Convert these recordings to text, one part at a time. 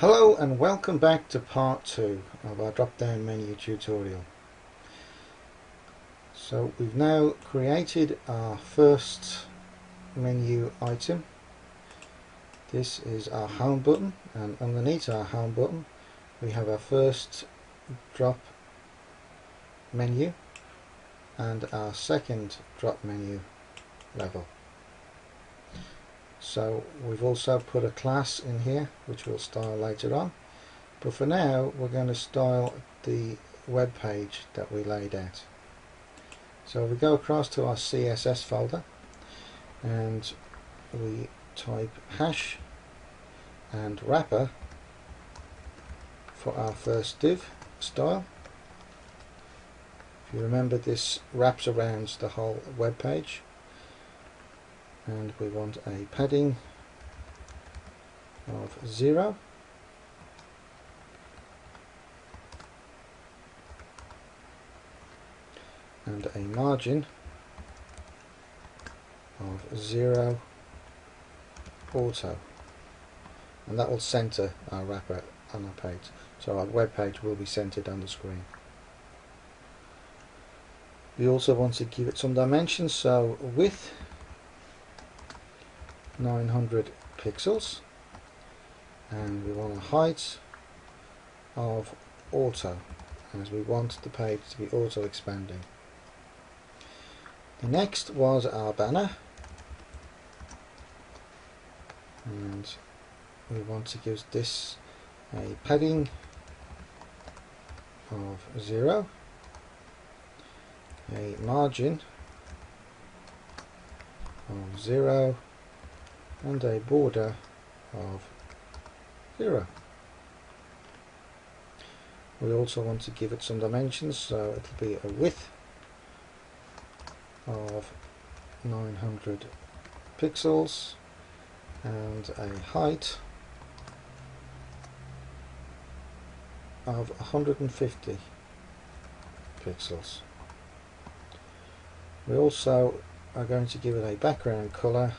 Hello and welcome back to part 2 of our drop down menu tutorial. So we've now created our first menu item. This is our home button, and underneath our home button we have our first drop menu and our second drop menu level. So we've also put a class in here which we'll style later on, but for now we're going to style the web page that we laid out. So we go across to our CSS folder and we type hash and wrapper for our first div style. If you remember, this wraps around the whole web page. And we want a padding of 0 and a margin of 0 auto, and that will center our wrapper on our page, so our web page will be centered on the screen. We also want to give it some dimensions, so width 900 pixels, and we want a height of auto, as we want the page to be auto expanding. The next was our banner, and we want to give this a padding of 0, a margin of 0, and a border of 0. We also want to give it some dimensions, so it'll be a width of 900 pixels and a height of 150 pixels. We also are going to give it a background color,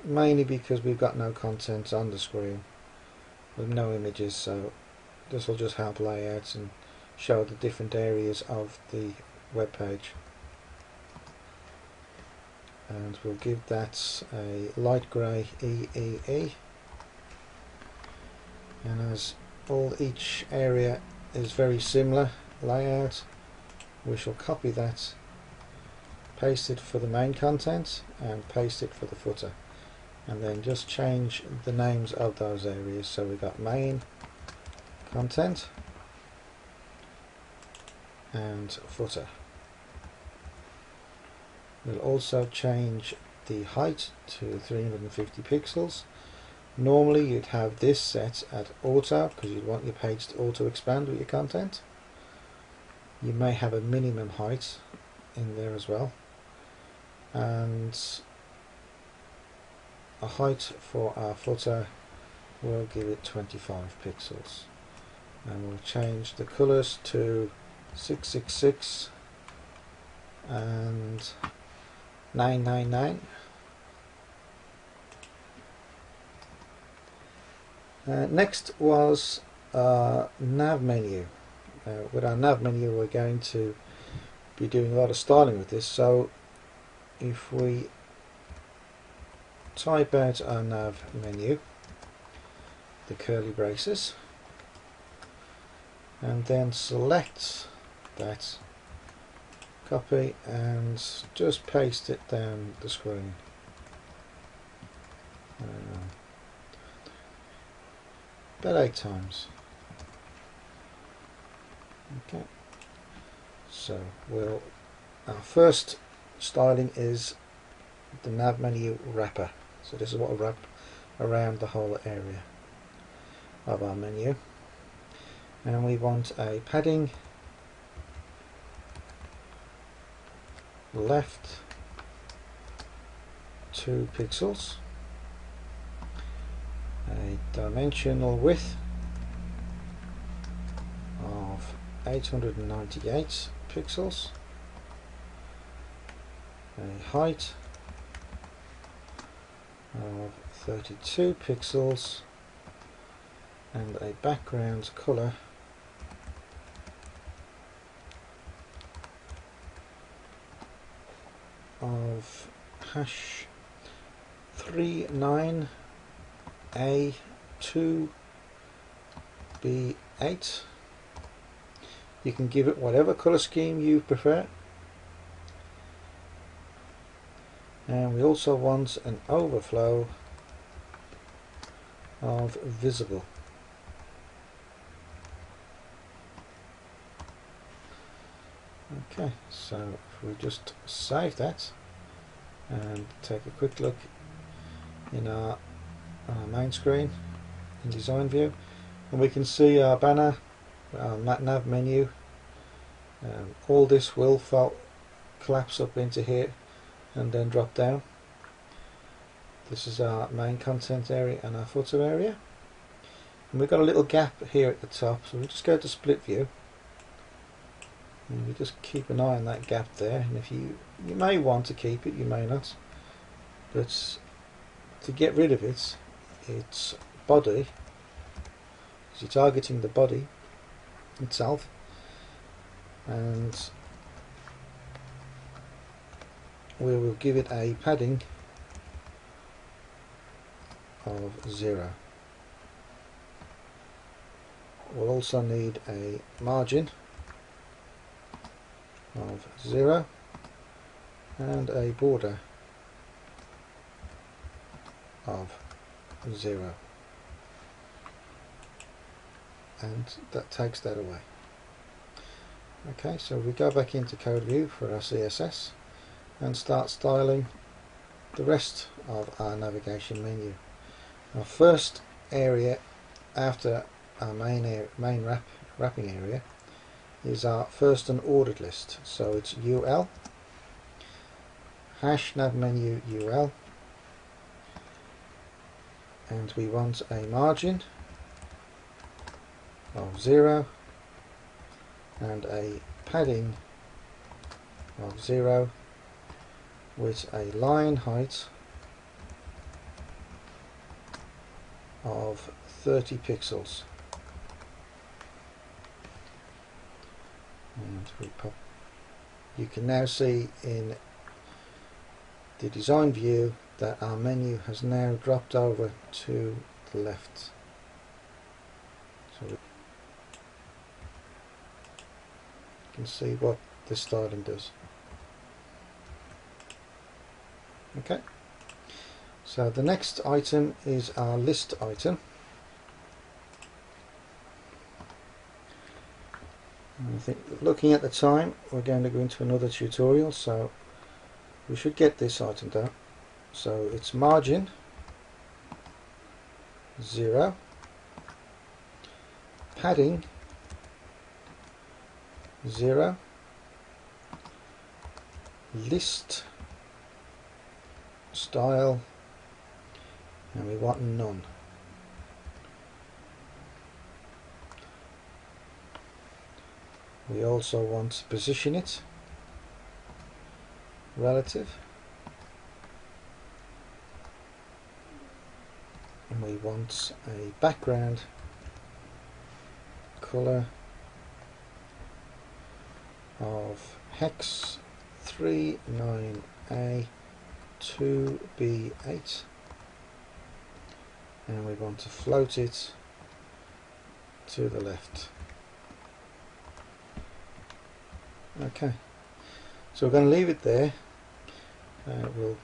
mainly because we've got no content on the screen with no images, so this will just help layouts and show the different areas of the web page. And we'll give that a light grey EEE, and as each area is very similar layout, we shall copy that, paste it for the main content and paste it for the footer, and then just change the names of those areas. So we've got main content and footer. We'll also change the height to 350 pixels. Normally you'd have this set at auto because you'd want your page to auto expand with your content. You may have a minimum height in there as well, and a height for our footer, we'll give it 25 pixels, and we'll change the colors to 666 and 999. Next was our nav menu. With our nav menu we're going to be doing a lot of styling with this, so if we type out our nav menu, the curly braces, and then select that, copy and just paste it down the screen. About 8 times. Okay, so our first styling is the nav menu wrapper. So this is what will wrap around the whole area of our menu, and we want a padding left 2 pixels, a dimensional width of 898 pixels, a height of 32 pixels and a background color of hash 39A2B8. You can give it whatever color scheme you prefer. And we also want an overflow of visible. Okay, so if we just save that and take a quick look in our main screen in design view, and we can see our banner, our nav menu. All this will collapse up into here and then drop down. This is our main content area and our footer area, and we've got a little gap here at the top, so we just go to split view and we just keep an eye on that gap there. And if you may want to keep it, you may not, but to get rid of it, it's body, because you're targeting the body itself, and we will give it a padding of 0. We'll also need a margin of 0 and a border of 0, and that takes that away. Okay, so we go back into code view for our CSS and start styling the rest of our navigation menu. Our first area after our main wrapping area is our first and ordered list. So it's UL, hash nav menu UL, and we want a margin of 0 and a padding of 0 with a line height of 30 pixels. And we pop. You can now see in the design view that our menu has now dropped over to the left. So we can see what this styling does. Okay, so the next item is our list item. And I think, looking at the time, we're going to go into another tutorial, so we should get this item down. So it's margin 0, padding 0, list style, and we want none. We also want to position it relative, and we want a background color of hex 39A2B8, and we want to float it to the left. Okay, so we're going to leave it there. We'll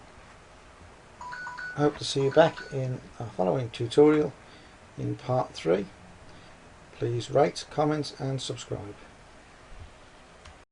hope to see you back in our following tutorial in part 3. Please rate, comment and subscribe.